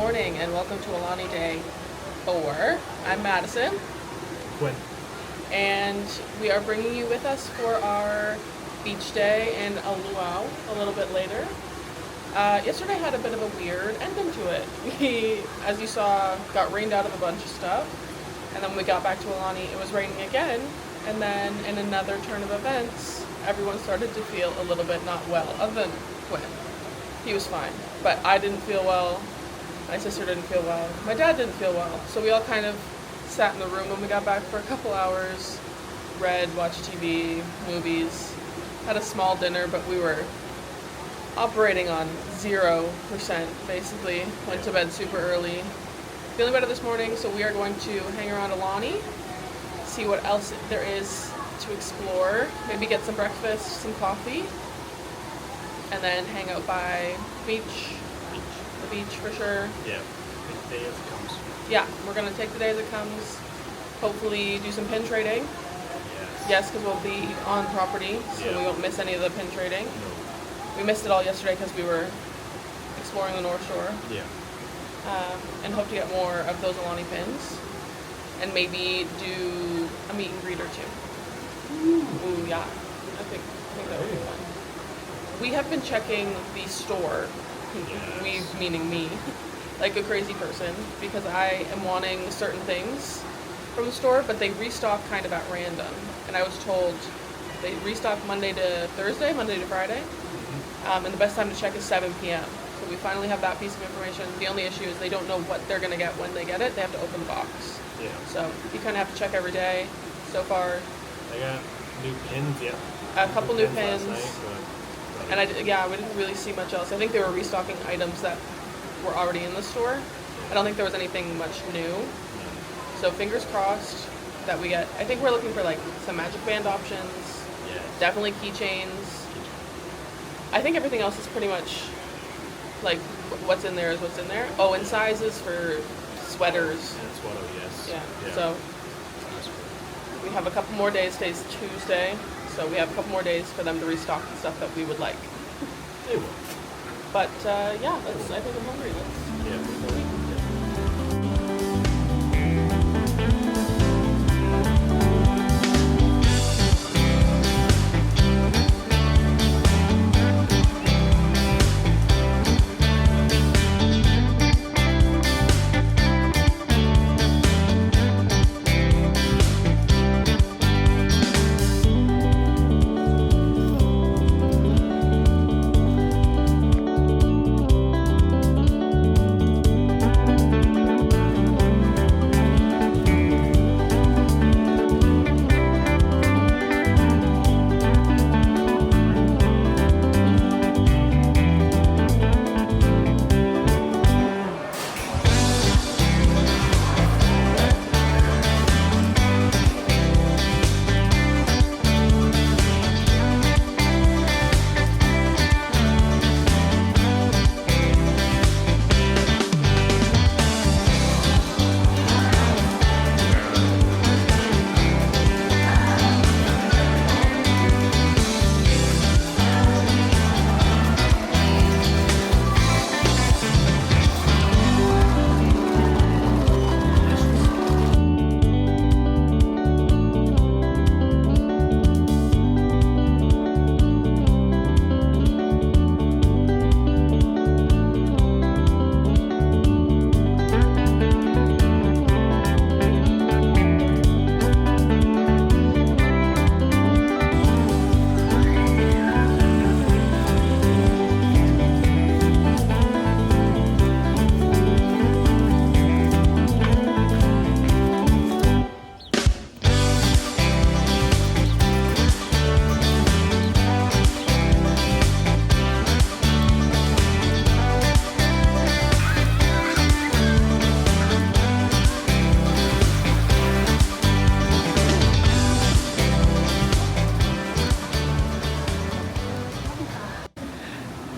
morning and welcome to Aulani Day 4. I'm Madison. Quinn. And we are bringing you with us for our beach day in a luau a little bit later. Yesterday had a bit of a weird ending to it. We, as you saw, got rained out of a bunch of stuff. And then when we got back to Aulani, it was raining again. And then in another turn of events, everyone started to feel a little bit not well, other than Quinn. He was fine. But I didn't feel well. My sister didn't feel well. My dad didn't feel well. So we all kind of sat in the room when we got back for a couple hours, read, watched TV, movies, had a small dinner, but we were operating on 0%, basically. Went to bed super early. Feeling better this morning, so we are going to hang around Aulani, see what else there is to explore, maybe get some breakfast, some coffee, and then hang out by the beach for sure. Yeah, take the day as it comes. Yeah, we're going to take the day as it comes, hopefully do some pin trading. Yes, because we'll be on property, so we won't miss any of the pin trading. No. We missed it all yesterday because we were exploring the North Shore. Yeah. And hope to get more of those Aulani pins. And maybe do a meet and greet or two. Ooh, yeah. I think that would be fun. We have been checking the store, we meaning me, like a crazy person, because I am wanting certain things from the store, but they restock kind of at random. And I was told they restock Monday to Thursday, Monday to Friday, and the best time to check is 7 p.m. So we finally have that piece of information. The only issue is they don't know what they're going to get when they get it. They have to open the box. Yeah. So you kind of have to check every day. So far, I got new pins, a couple new pins. Last night, And we didn't really see much else. I think they were restocking items that were already in the store. I don't think there was anything much new. So fingers crossed that we get, I think we're looking for like some magic band options. Yeah. Definitely keychains. I think everything else is pretty much like what's in there is what's in there. Oh, and sizes for sweaters. And sweater, yes. Yeah. So we have a couple more days. Today's Tuesday. So we have a couple more days for them to restock the stuff that we would like. They will. But I think I'm hungry. Yeah.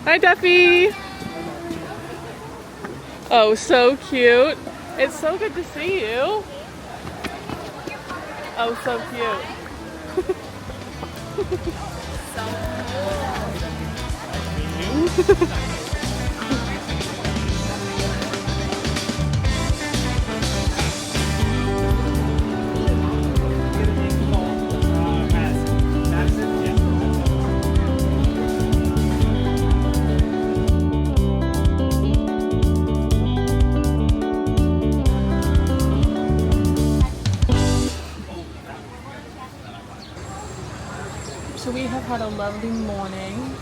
Hi, Duffy. Oh, so cute. It's so good to see you. Oh, so cute. had a lovely morning,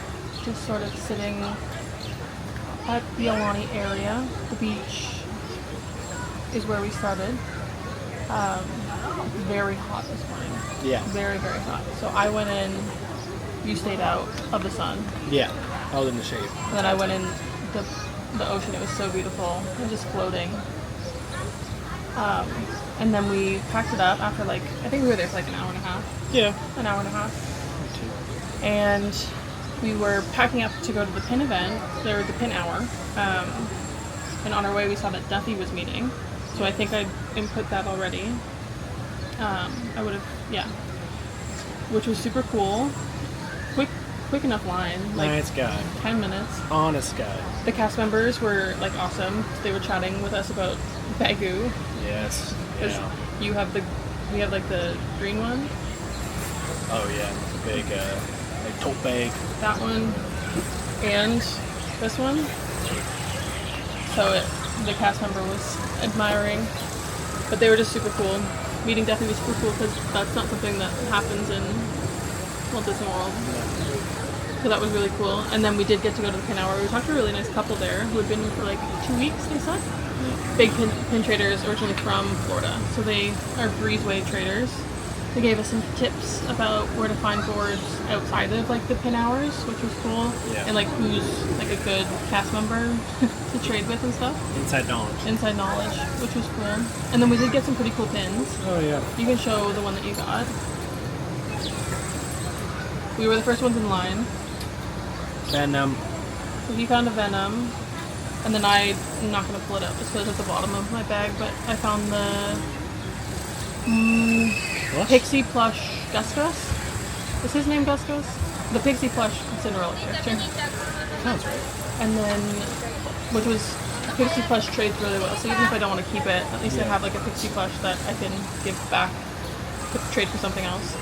just sort of sitting at the Aulani area. The beach is where we started. Very hot this morning. Yeah. Very, very hot. So I went in, you stayed out of the sun. Yeah. I was in the shade. And then I went in the ocean. It was so beautiful. It was just floating. And then we packed it up after I think we were there for like an hour and a half. Yeah. An hour and a half. And we were packing up to go to the pin event, or the pin hour. And on our way we saw that Duffy was meeting. So I think I input that already. I would have, yeah. Which was super cool. Quick enough line. Nice guy. 10 minutes. Honest guy. The cast members were awesome. They were chatting with us about Bagu. Yes. Yeah. We have the green one. Oh yeah, the big tote bag. That one and this one. So the cast member was admiring, but they were just super cool. Meeting Duffy was super cool because that's not something that happens in Walt Disney World. So that was really cool. And then we did get to go to the pin hour. We talked to a really nice couple there who had been for 2 weeks, they said. Big pin traders originally from Florida. So they are breezeway traders. They gave us some tips about where to find boards outside of the pin hours, which was cool. Yeah. And who's a good cast member to trade with and stuff. Inside knowledge, which was cool. And then we did get some pretty cool pins. Oh yeah. You can show the one that you got. We were the first ones in line. Venom. So he found a Venom. And then I'm not going to pull it out just because it's at the bottom of my bag, but I found the Pixie Plush Gus Gus. Is his name Gus Gus? The Pixie Plush Cinderella character. Sounds right. And then, which was, Pixie Plush trades really well, so even if I don't want to keep it, at least I have a Pixie Plush that I can give back to trade for something else.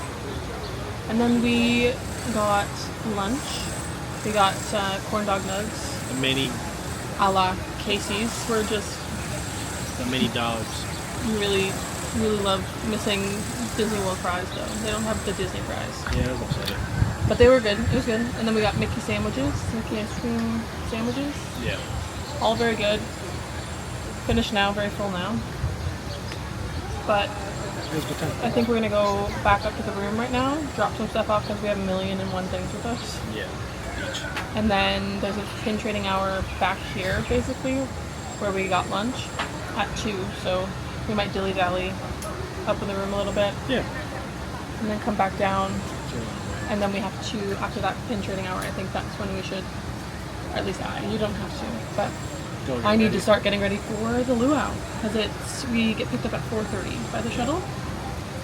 And then we got lunch. We got corn dog nugs. The mini. A la Casey's. We're just... The mini dogs. Really love missing Disney World fries though. They don't have the Disney fries. Yeah, I was upset. But they were good. It was good. And then we got Mickey sandwiches. Mickey ice cream sandwiches. Yeah. All very good. Finished now. Very full now. But It was a good time. I think we're going to go back up to the room right now. Drop some stuff off because we have 1,000,001 things with us. Yeah. Each. And then there's a pin trading hour back here, basically, where we got lunch at 2. So we might dilly-dally up in the room a little bit. Yeah. And then come back down. And then we have to, after that pin trading hour, I think that's when we should, or at least you don't have to, but I need to start getting ready for the luau. Because we get picked up at 4:30 by the shuttle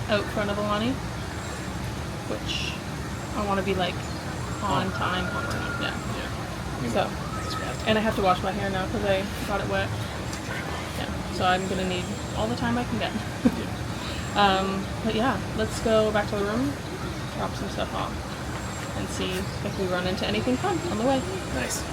out front of Aulani, which I want to be on time. Yeah. So, and I have to wash my hair now because I got it wet. Yeah. So I'm gonna need all the time I can get. But yeah, let's go back to the room, drop some stuff off, and see if we run into anything fun on the way. Nice.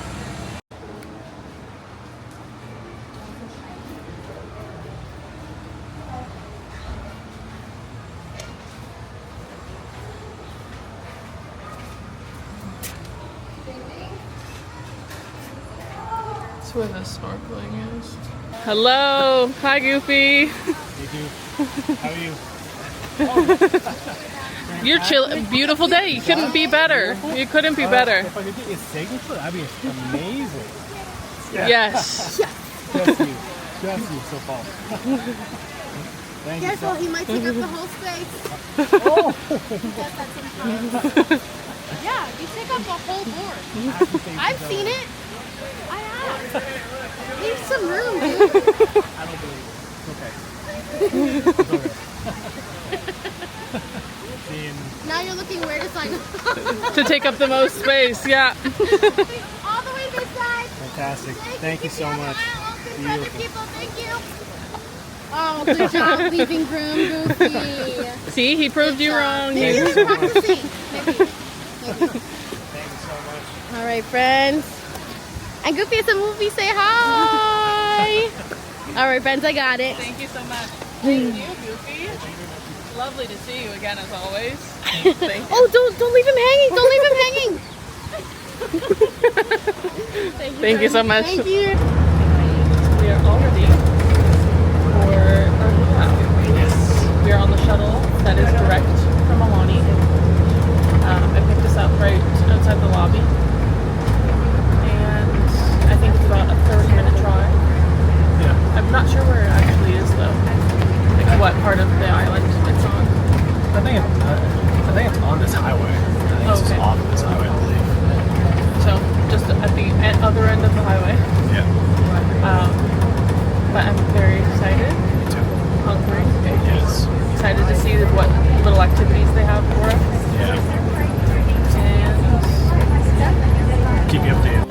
That's where the snorkeling is. Hello! Hi, Goofy! How are you? You're chill. Beautiful day. You couldn't be better. You couldn't be better. If I could get his signature, that'd be amazing. Yes. Just you so far. Thank you. Careful, he might take up the whole space. Oh! Yeah, you take up the whole board. I've seen it. I have. Leave some room, dude. I don't believe it. It's okay. It's okay. Now you're looking where to sign up. To take up the most space, yeah. All the way this side. Fantastic. Thank you so much. Beautiful. People, thank you. Oh, good job leaving room, Goofy. See, he proved you wrong. Maybe he's practicing. Maybe. Thank you so much. All right, friends. And Goofy, it's a movie. Say hi. All right, friends, I got it. Thank you so much. Thank you, Goofy. Lovely to see you again, as always. Oh, don't leave him hanging! Don't leave him hanging! Thank you so much. Thank you. We are all ready for our luau. We are on the shuttle that is direct from Aulani. I picked us up right outside the lobby. And I think it's about a 30-minute drive. Yeah. I'm not sure where it actually is though. Like what part of the island it's on. I think it's on this highway. I think it's just Okay. off of this highway, I believe. So just at the other end of the highway. Yeah. But I'm very excited. Me too. Hungry. Yes. Excited to see what little activities they have for us. Yeah. And Keep you updated.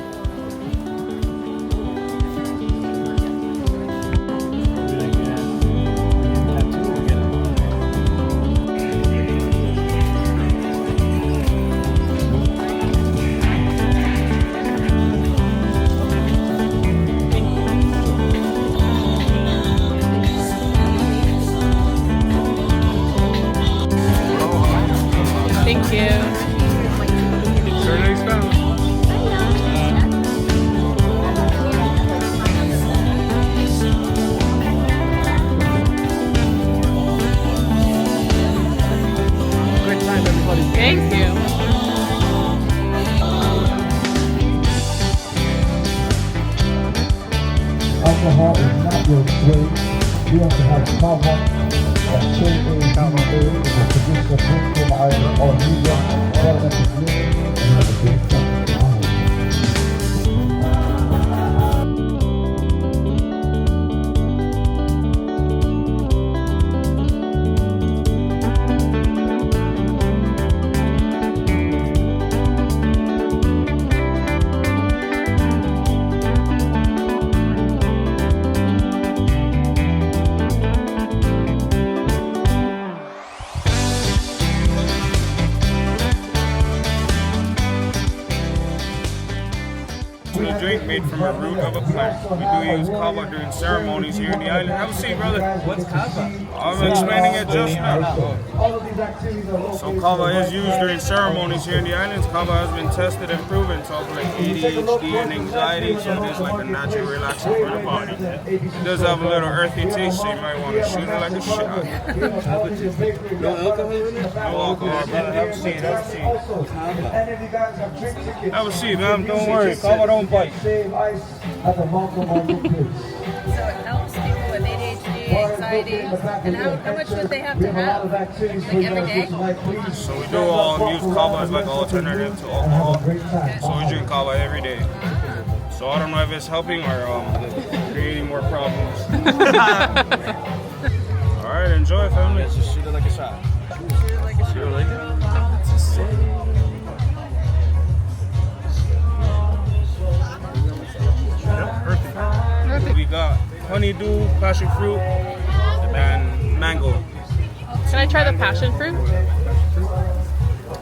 thank you. Very nice found. Great time, everybody. Thank you. Alcohol is not your slave. You have to have kava, K-A-V-A, is a traditional drink from Ireland or New York, relevant to living and have a great time. A drink made from a root of a plant. We do use kava during ceremonies here in the island. Have a seat, brother. What's kava? I'm explaining it just now. All of these activities are located. So kava is used during ceremonies here in the islands. Kava has been tested and proven to help like ADHD and anxiety, so it is like a natural relaxant for the body. It does have a little earthy taste, so you might want to shoot it like a shot. No alcohol in it? No alcohol, brother. Have a seat, have a seat. Also, if any of you guys have drink tickets, Have a seat, man. Don't worry. Kava don't bite. save ice at the Mauka Warriors Luau. So it helps people with ADHD, anxiety, and how much would they have We to have a lot of have? activities Like for you every guys day? tonight, please. So we do use kava as like an alternative to And have a alcohol. great time. So we drink kava every day. So I don't know if it's helping or creating more problems. All right, enjoy, family. Let's just shoot it like a shot. Shoot it like a shot. It's just sick. Perfect. We got honeydew, passion fruit, and mango. Can I try the passion fruit?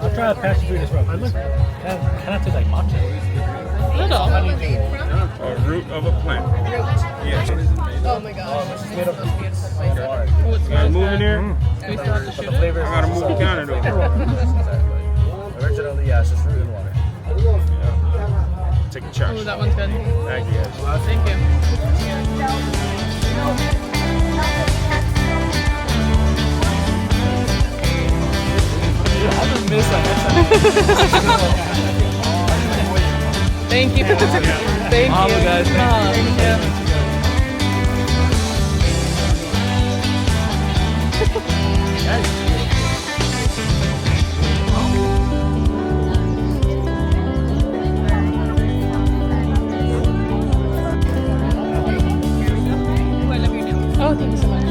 I'll try the passion fruit as well. It looks kind of tastes like matcha. Little. What was it from? A root of a plant. Yes. Oh my gosh. Oh, it's You guys good. moving here? We still have to shoot The it. flavor I gotta move the counter though. Originally, yeah, it's just fruit and water. Take a charge. Oh, that one's good. Thank you guys. Thank you. I just missed that. Thank you. Thank Mahalo, you. guys. Thank Mahalo. you. Yeah. Oh, thank you so much.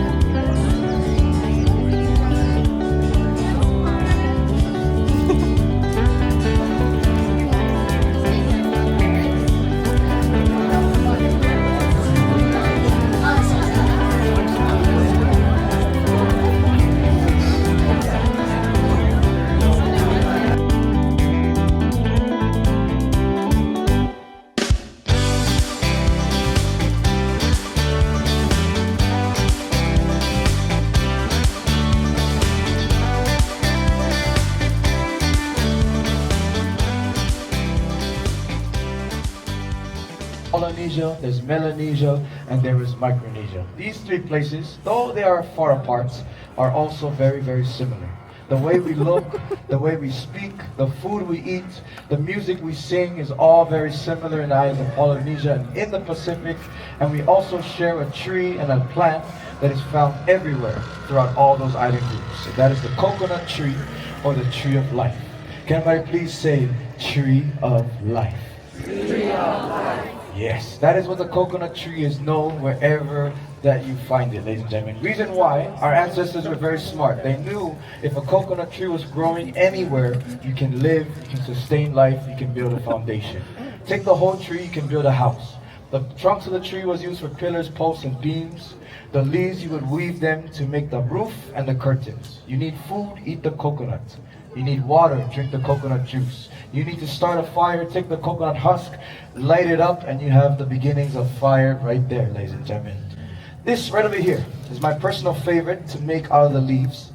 Polynesia, there's Melanesia, and there is Micronesia. These three places, though they are far apart, are also very, very similar. The way we look, the way we speak, the food we eat, the music we sing is all very similar in the islands of Polynesia and in the Pacific. And we also share a tree and a plant that is found everywhere throughout all those island groups. And that is the coconut tree or the tree of life. Can everybody please say tree of life? Tree of life. Yes, that is what the coconut tree is known wherever that you find it, ladies and gentlemen. Reason why, our ancestors were very smart. They knew if a coconut tree was growing anywhere, you can live, you can sustain life, you can build a foundation. Take the whole tree, you can build a house. The trunks of the tree was used for pillars, posts, and beams. The leaves, you would weave them to make the roof and the curtains. You need food, eat the coconut. You need water, drink the coconut juice. You need to start a fire, take the coconut husk, light it up, and you have the beginnings of fire right there, ladies and gentlemen. This right over here is my personal favorite to make out of the leaves.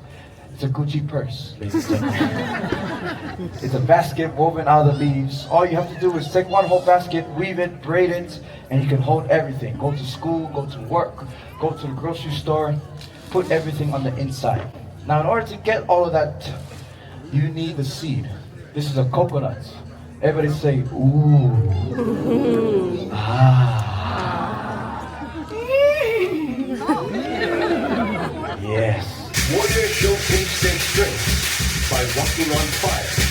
It's a Gucci purse, ladies and gentlemen. It's a basket woven out of the leaves. All you have to do is take one whole basket, weave it, braid it, and you can hold everything. Go to school, go to work, go to the grocery store, put everything on the inside. Now, in order to get all of that, you need the seed. This is a coconut. Everybody say, ooh. Ah. Yes. Warriors showcase their strength by walking on fire.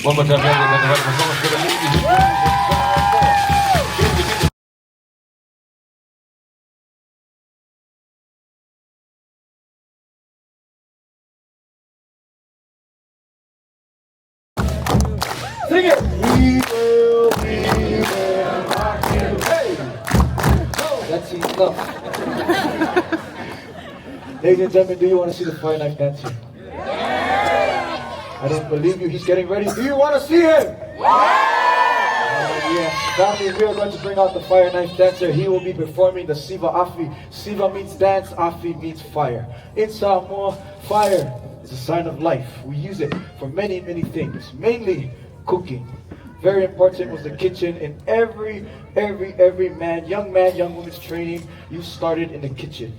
One more time, ladies and gentlemen, so much for the ladies and gentlemen. Sing it! We will rock you. Hey! That's enough. Ladies and gentlemen, do you want to see the fire knife dance here? I don't believe you. He's getting ready. Do you want to see him? Yes. Family, we are going to bring out the fire knife dancer. He will be performing the Siva Afi. Siva means dance, Afi means fire. In Samoa, fire is a sign of life. We use it for many, many things. Mainly cooking. Very important was the kitchen in every man, young woman's training. You started in the kitchen.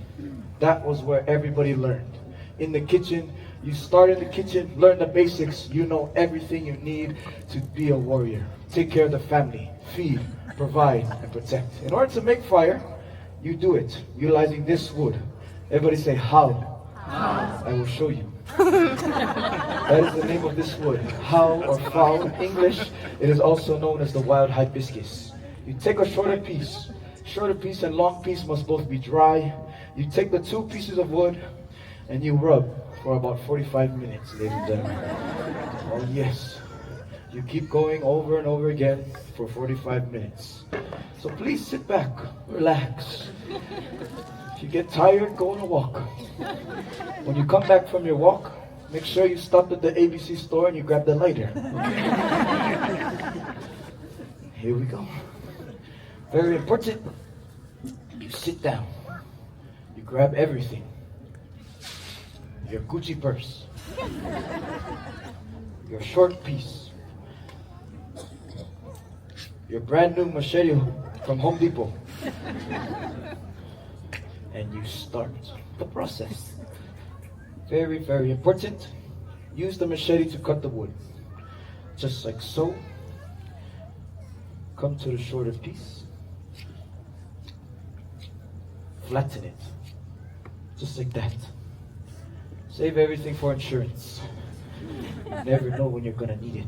That was where everybody learned. In the kitchen, you start in the kitchen, learn the basics. You know everything you need to be a warrior. Take care of the family, feed, provide, and protect. In order to make fire, you do it utilizing this wood. Everybody say how. How. I will show you. That is the name of this wood. How or fao in English. It is also known as the wild hibiscus. You take a shorter piece. Shorter piece and long piece must both be dry. You take the 2 pieces of wood and you rub for about 45 minutes, ladies and gentlemen. Oh yes. You keep going over and over again for 45 minutes. So please sit back, relax. If you get tired, go on a walk. When you come back from your walk, make sure you stop at the ABC store and you grab the lighter. Here we go. Very important. You sit down. You grab everything. Your Gucci purse. Your short piece. Your brand new machete from Home Depot. And you start the process. Very, very important. Use the machete to cut the wood. Just like so. Come to the shorter piece. Flatten it. Just like that. Save everything for insurance. You never know when you're gonna need it.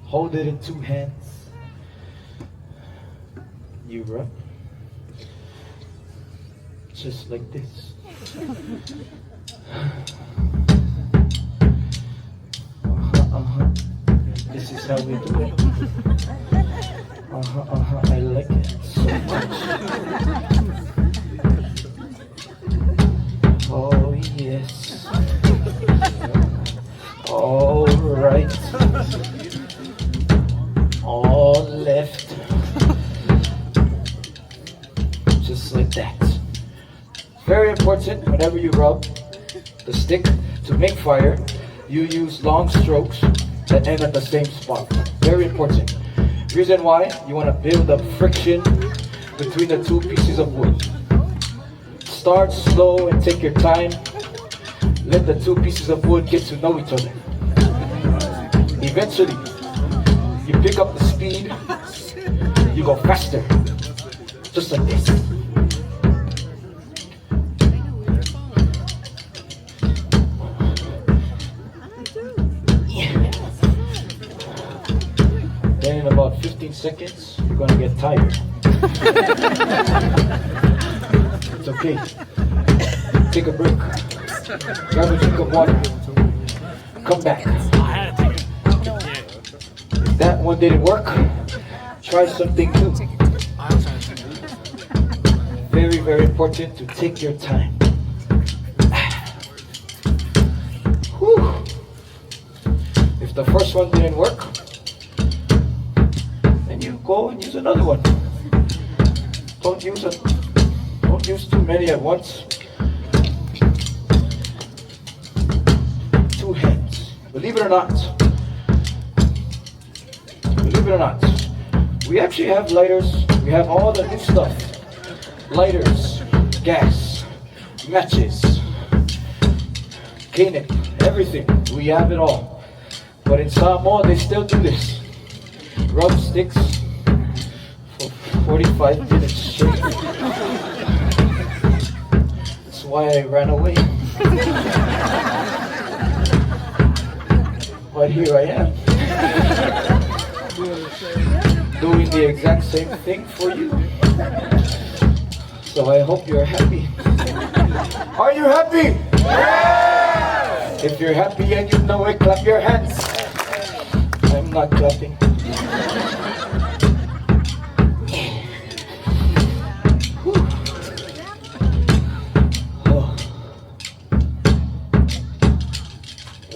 Hold it in 2 hands. You rub. Just like this. This is how we do it. I like it so much. Oh yes. All right. All left. Just like that. Very important, whenever you rub the stick to make fire, you use long strokes that end at the same spot. Very important. Reason why, you want to build up friction between the 2 pieces of wood. Start slow and take your time. Let the 2 pieces of wood get to know each other. Eventually, you pick up the speed, you go faster. Just like this. Then in about 15 seconds, you're gonna get tired. It's okay. Take a break. Grab a drink of water. Come back. If that one didn't work, try something new. Very, very important to take your time. Whew. If the first one didn't work, then you go and use another one. Don't use too many at once. 2 hands. Believe it or not, we actually have lighters. We have all the new stuff. Lighters, gas, matches, cane, everything. We have it all. But in Samoa, they still do this. Rub sticks for 45 minutes straight. That's why I ran away. But here I am. Doing the exact same thing for you. So I hope you're happy. Are you happy? Yeah! If you're happy and you know it, clap your hands. I'm not clapping. Oh.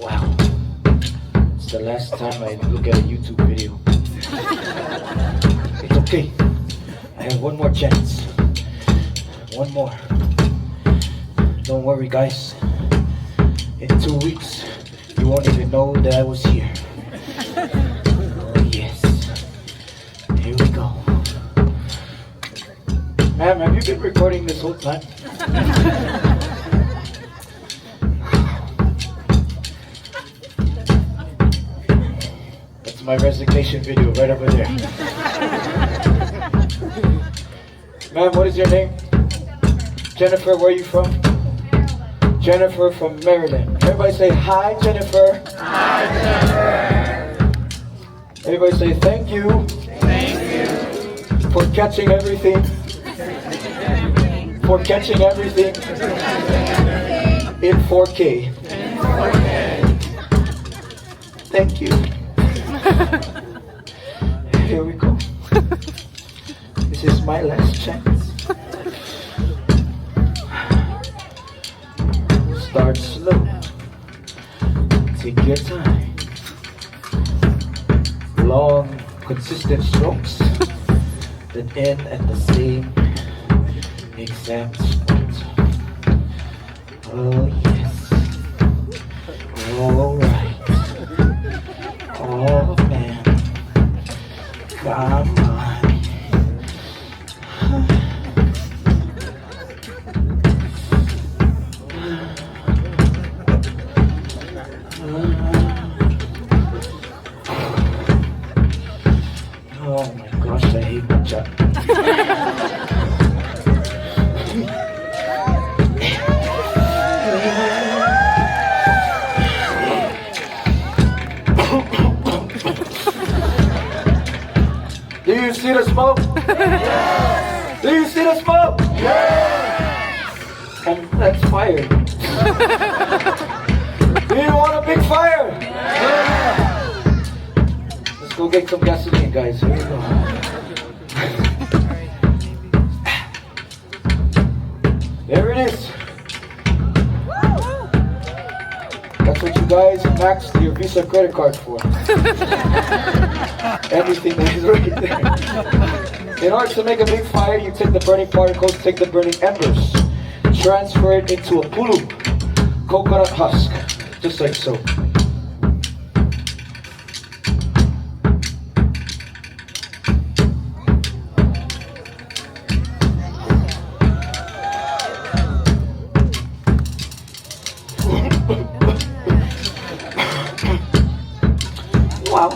Wow. It's the last time I look at a YouTube video. It's okay. I have one more chance. One more. Don't worry, guys. In 2 weeks, you won't even know that I was here. Oh, yes. Here we go. Ma'am, have you been recording this whole time? That's my resignation video right over there. Ma'am, what is your name? Jennifer, where are you from? Jennifer from Maryland. Everybody say hi, Jennifer. Hi, Jennifer. Everybody say thank you. Thank you. For catching everything. For catching everything. In 4K. Thank you. Here we go. This is my last chance. Start slow. Take your time. Long, consistent strokes that end at the same exact spot. Oh yes. All right. Oh man. Come on. Oh my gosh, I hate my job. Do you see the smoke? Yes. Do you see the smoke? Yes. And that's fire. Do you want a big fire? Yeah. Let's go get some gasoline, guys. Here we go. There it is. That's what you guys maxed your Visa credit card for. Everything is right there. In order to make a big fire, you take the burning particles, take the burning embers, transfer it into a pulu, coconut husk, just like so. Wow.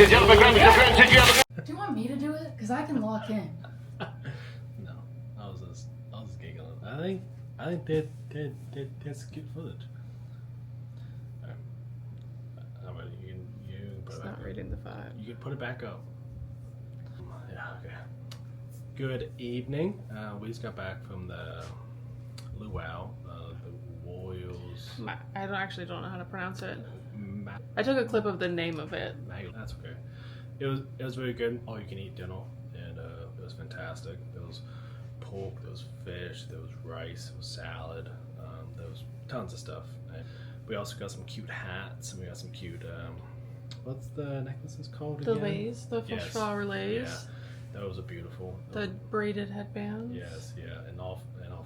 and gentlemen, grab your friends if you have a Do you want me to do it? Because I can lock in. No, I was just giggling. I think that's good footage. How about you put It's it back not up. reading the 5. You can put it back up. Yeah, okay. Good evening. We just got back from the Luau, the Warriors. I actually don't know how to pronounce it. I took a clip of the name of it. That's okay. It was very good. All you can eat dinner, and it was fantastic. There was pork, there was fish, there was rice, there was salad, there was tons of stuff. And we also got some cute hats, and we got some cute what's the necklaces called The again? lays, the fish flower lays. Yeah, those are beautiful. The braided headbands. Yes, yeah, and all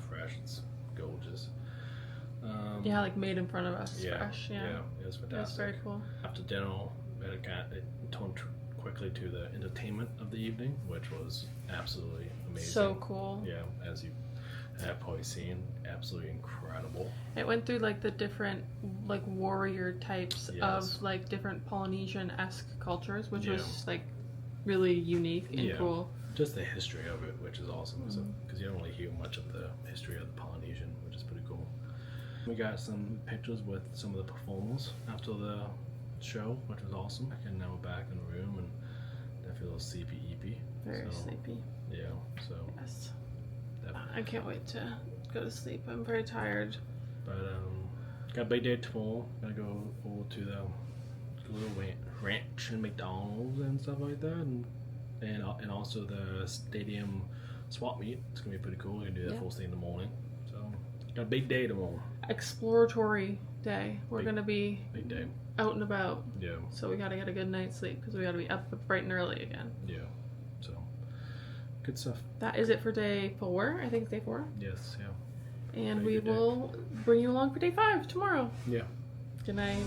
fresh. It's gorgeous. Yeah, like made in front of us, Yeah, fresh. Yeah, it was fantastic. it was very cool. After dinner, it turned quickly to the entertainment of the evening, which was absolutely amazing. So cool. Yeah, as you have probably seen, absolutely incredible. It went through like the different like warrior types of like different Polynesian-esque cultures, which was like really unique and cool. Just the history of it, which is awesome, because you don't really hear much of the history of the Polynesian, which is pretty cool. We got some pictures with some of the performers after the show, which was awesome. And now we're back in the room and I feel a little sleepy. Very sleepy. Yeah, so. Yes. I can't wait to go to sleep. I'm very tired. But got a big day tomorrow. Gotta go over to the little ranch and McDonald's and stuff like that, and also the stadium swap meet. It's gonna be pretty cool. We're gonna do that first thing in the morning. So got a big day tomorrow. Exploratory day. We're gonna be big day out and about. Yeah. So we gotta get a good night's sleep because we gotta be up bright and early again. Yeah. So good stuff. That is it for day 4. I think it's day 4. Yes. Yeah. And we will bring you along for day 5 tomorrow. Yeah. Good night.